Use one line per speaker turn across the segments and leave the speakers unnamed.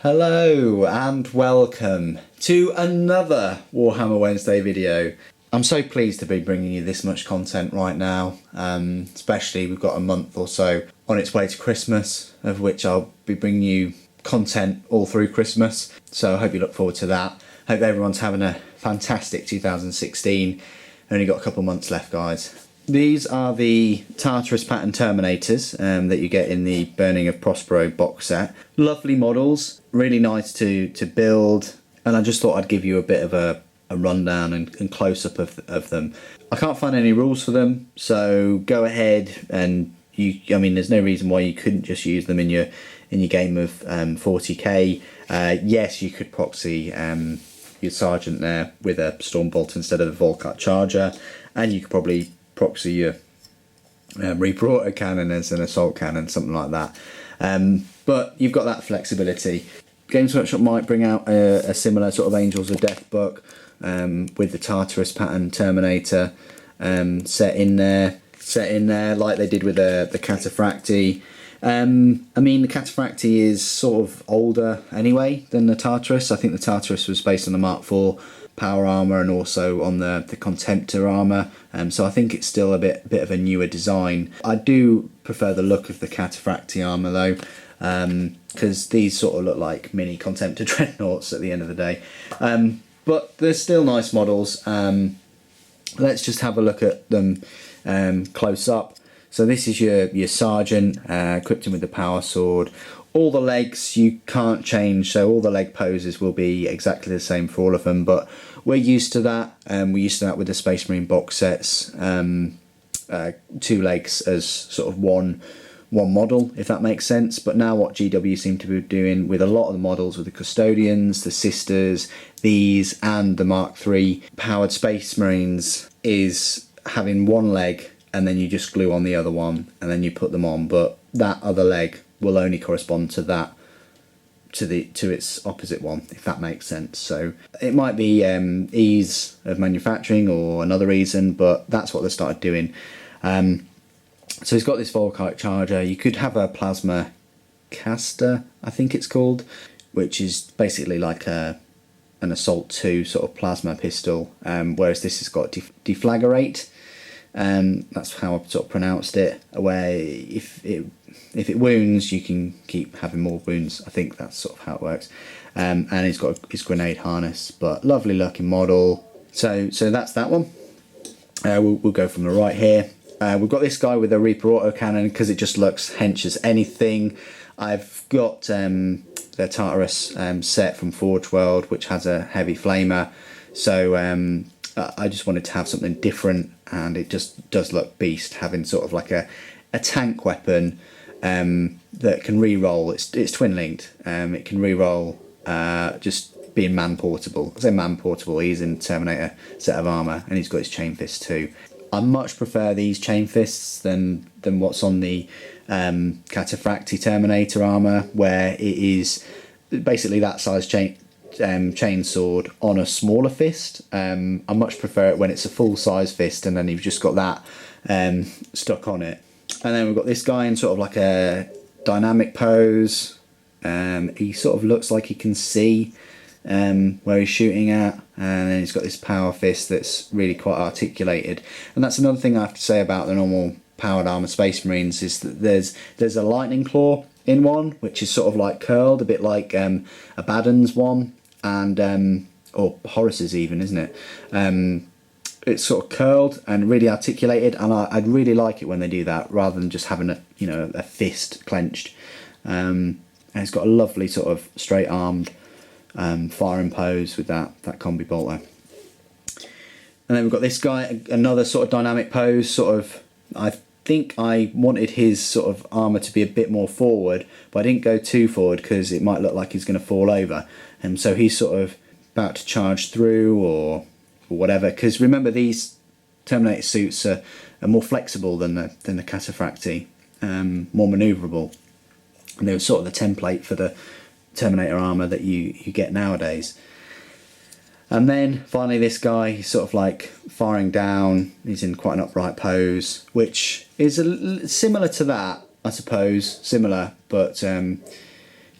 Hello and welcome to another Warhammer Wednesday video. I'm so pleased to be bringing you this much content right now, especially we've got a month or so on its way to Christmas, of which I'll be bringing you content all through Christmas, so I hope you look forward to that. Hope everyone's having a fantastic 2016. Only got a couple months left, guys. These are the Tartaros Pattern Terminators that you get in the Burning of Prospero box set. Lovely models, really nice to build, and I just thought I'd give you a bit of a rundown and close-up of them. I can't find any rules for them, so go ahead and there's no reason why you couldn't just use them in your game of 40k. Yes, you could proxy your Sergeant there with a Stormbolt instead of a Volkite Charger, and you could probably proxy your Reaper Autocannon as an assault cannon, something like that. But you've got that flexibility. Games Workshop might bring out a similar sort of Angels of Death book with the Tartaros Pattern Terminator set in there like they did with the Cataphractii. The Cataphractii is sort of older anyway than the Tartaros. I think the Tartaros was based on the Mark IV power armour and also on the Contemptor armour, so I think it's still a bit of a newer design. I do prefer the look of the Cataphractii armour though, because these sort of look like mini Contemptor dreadnoughts at the end of the day, but they're still nice models. Let's just have a look at them close up. So this is your Sergeant, equipped him with the power sword. All the legs you can't change, so all the leg poses will be exactly the same for all of them, but we're used to that. We're used to that with the Space Marine box sets. 2 legs as sort of one model, if that makes sense. But now what GW seem to be doing with a lot of the models, with the Custodians, the Sisters, these and the Mark III powered Space Marines, is having one leg and then you just glue on the other one and then you put them on, but that other leg will only correspond to that, to its opposite one, if that makes sense. So it might be ease of manufacturing or another reason, but that's what they started doing. So he's got this Volkite Charger. You could have a Plasma Caster, I think it's called, which is basically like an Assault 2 sort of plasma pistol, whereas this has got Deflagrate. That's how I've sort of pronounced it, where if it wounds you can keep having more wounds. I think that's sort of how it works. And he's got his grenade harness, but lovely looking model. So that's that one. We'll go from the right here. We've got this guy with a Reaper Autocannon because it just looks hench as anything. I've got the Tartaros set from Forge World, which has a heavy flamer, so I just wanted to have something different, and it just does look beast, having sort of like a tank weapon that can re-roll. It's twin linked. It can re-roll, just being man portable. I say man portable. He's in Terminator set of armor, and he's got his chain fist too. I much prefer these chain fists than what's on the Cataphractii Terminator armor, where it is basically that size chain sword on a smaller fist. I much prefer it when it's a full size fist and then you've just got that stuck on it. And then we've got this guy in sort of like a dynamic pose. He sort of looks like he can see where he's shooting at, and then he's got this power fist that's really quite articulated. And that's another thing I have to say about the normal powered armor Space Marines, is that there's a lightning claw in one, which is sort of like curled, a bit like a Baden's one, and or Horace's even, isn't it? It's sort of curled and really articulated, and I'd really like it when they do that, rather than just having a fist clenched. And it's got a lovely sort of straight armed firing pose with that combi bolt there. And then we've got this guy, another sort of dynamic pose. Sort of, I think I wanted his sort of armour to be a bit more forward, but I didn't go too forward because it might look like he's going to fall over. And so he's sort of about to charge through or whatever. Because remember, these Terminator suits are more flexible than the Cataphractii, more manoeuvrable. And they were sort of the template for the Terminator armour that you get nowadays. And then finally this guy, he's sort of like firing down, he's in quite an upright pose, which is similar to that, I suppose, similar, but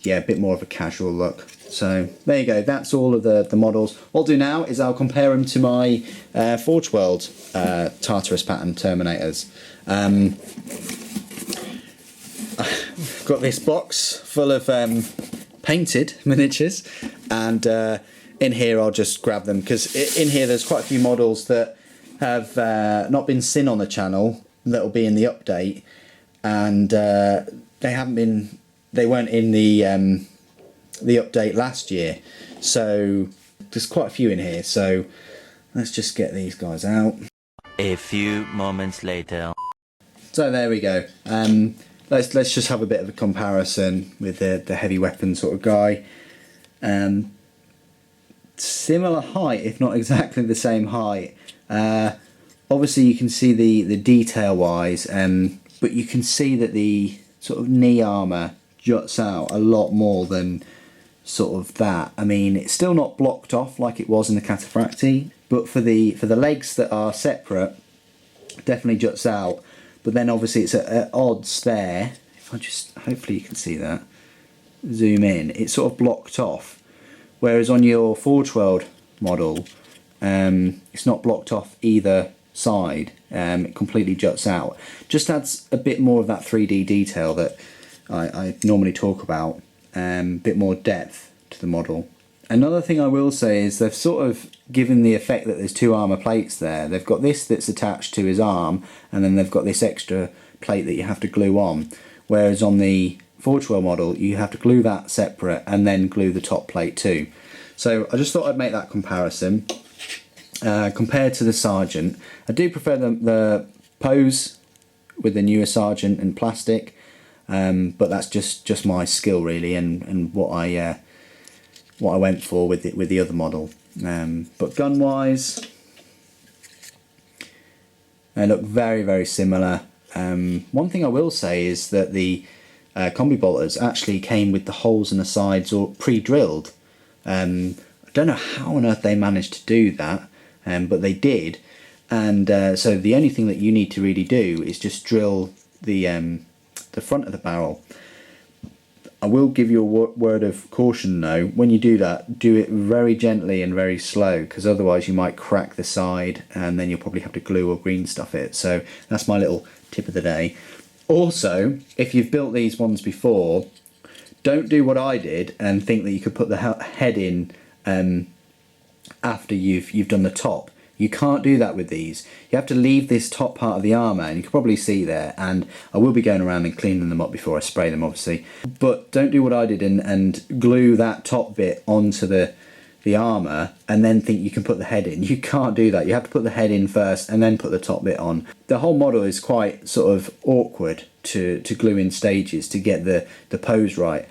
yeah, a bit more of a casual look. So there you go, that's all of the models. What I'll do now is I'll compare them to my Forge World Tartaros Pattern Terminators. I've got this box full of painted miniatures, and in here I'll just grab them, because in here there's quite a few models that have not been seen on the channel that will be in the update, and they weren't in the update last year, so there's quite a few in here. So let's just get these guys out.
A few moments later.
So there we go. Let's just have a bit of a comparison with the heavy weapon sort of guy. Similar height, if not exactly the same height. Obviously you can see the detail wise, but you can see that the sort of knee armour juts out a lot more than sort of that. I mean, it's still not blocked off like it was in the Cataphracti, but for the legs that are separate, definitely juts out. But then obviously it's at odds there. If I just, hopefully you can see that, zoom in, it's sort of blocked off. Whereas on your Forge World model, it's not blocked off either side. It completely juts out. Just adds a bit more of that 3D detail that I normally talk about, bit more depth to the model. Another thing I will say is they've sort of given the effect that there's two armour plates there. They've got this that's attached to his arm, and then they've got this extra plate that you have to glue on. Whereas on the Forge World model, you have to glue that separate and then glue the top plate too. So I just thought I'd make that comparison. Compared to the Sergeant, I do prefer the pose with the newer Sergeant in plastic, but that's just my skill really, and what I went for with the other model. But gun wise, they look very, very similar. One thing I will say is that the combi bolters actually came with the holes in the sides or pre-drilled. I don't know how on earth they managed to do that, but they did. And so the only thing that you need to really do is just drill the front of the barrel. I will give you a word of caution though, when you do that, do it very gently and very slow, because otherwise you might crack the side and then you'll probably have to glue or green stuff it. So that's my little tip of the day. Also, if you've built these ones before, don't do what I did and think that you could put the head in after you've done the top. You can't do that with these. You have to leave this top part of the armour, and you can probably see there, and I will be going around and cleaning them up before I spray them obviously, but don't do what I did and glue that top bit onto the armour and then think you can put the head in. You can't do that. You have to put the head in first and then put the top bit on. The whole model is quite sort of awkward to glue in stages to get the pose right.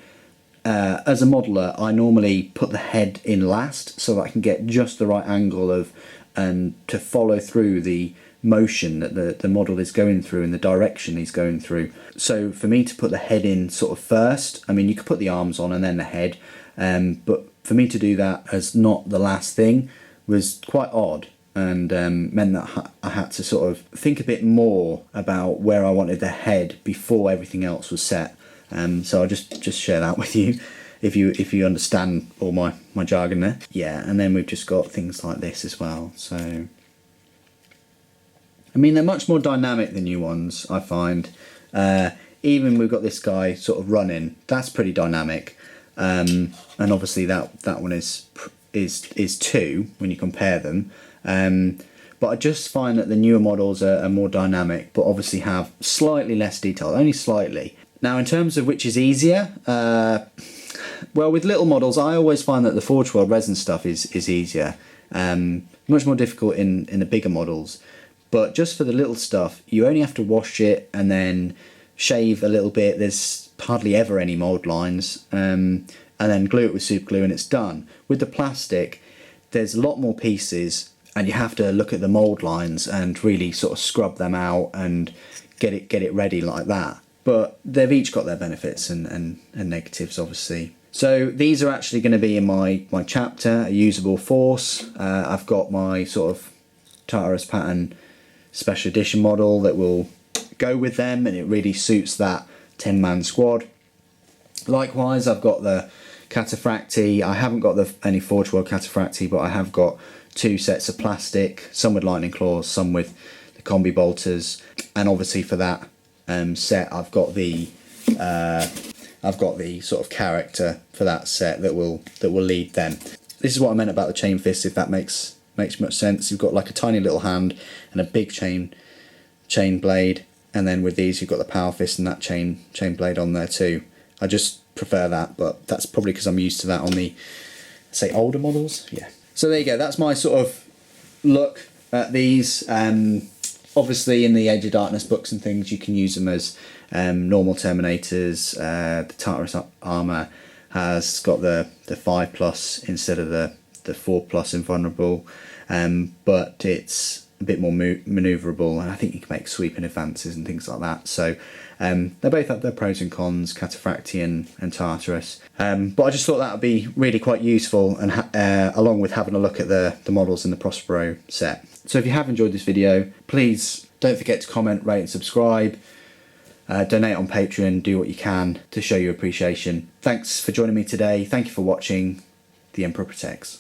As a modeler, I normally put the head in last so that I can get just the right angle of to follow through the motion that the model is going through and the direction he's going through. So for me to put the head in sort of first, I mean you could put the arms on and then the head, but for me to do that as not the last thing was quite odd, and meant that I had to sort of think a bit more about where I wanted the head before everything else was set. So I'll just share that with you if you understand all my jargon there. Yeah, and then we've just got things like this as well. So I mean, they're much more dynamic than new ones, I find. Even we've got this guy sort of running, that's pretty dynamic, and obviously that one is 2 when you compare them. But I just find that the newer models are more dynamic, but obviously have slightly less detail, only slightly. Now in terms of which is easier, well, with little models I always find that the Forge World resin stuff is easier. Much more difficult in the bigger models, but just for the little stuff you only have to wash it and then shave a little bit. There's hardly ever any mould lines, and then glue it with super glue and it's done. With the plastic there's a lot more pieces and you have to look at the mould lines and really sort of scrub them out and get it ready like that. But they've each got their benefits and negatives obviously. So these are actually going to be in my chapter, A Usable Force. I've got my sort of Tartaros Pattern special edition model that will go with them, and it really suits that 10-man squad. Likewise, I've got the Cataphracti. I haven't got any Forge World Cataphracti, but I have got 2 sets of plastic, some with lightning claws, some with the combi bolters, and obviously for that set I've got the sort of character for that set that will lead them. This is what I meant about the chain fist, if that makes much sense. You've got like a tiny little hand and a big chain blade, and then with these you've got the power fist and that chain blade on there too. I just prefer that, but that's probably because I'm used to that on the, say, older models. Yeah. So there you go, that's my sort of look at these. Obviously in the Age of Darkness books and things you can use them as normal Terminators. The Tartaros armour has got the 5+ instead of the 4+ invulnerable, but it's a bit more manoeuvrable, and I think you can make sweeping advances and things like that. So they both have their pros and cons, Cataphracti and Tartarus. But I just thought that would be really quite useful, and along with having a look at the models in the Prospero set. So if you have enjoyed this video, please don't forget to comment, rate and subscribe. Donate on Patreon, do what you can to show your appreciation. Thanks for joining me today. Thank you for watching. The Emperor Protects.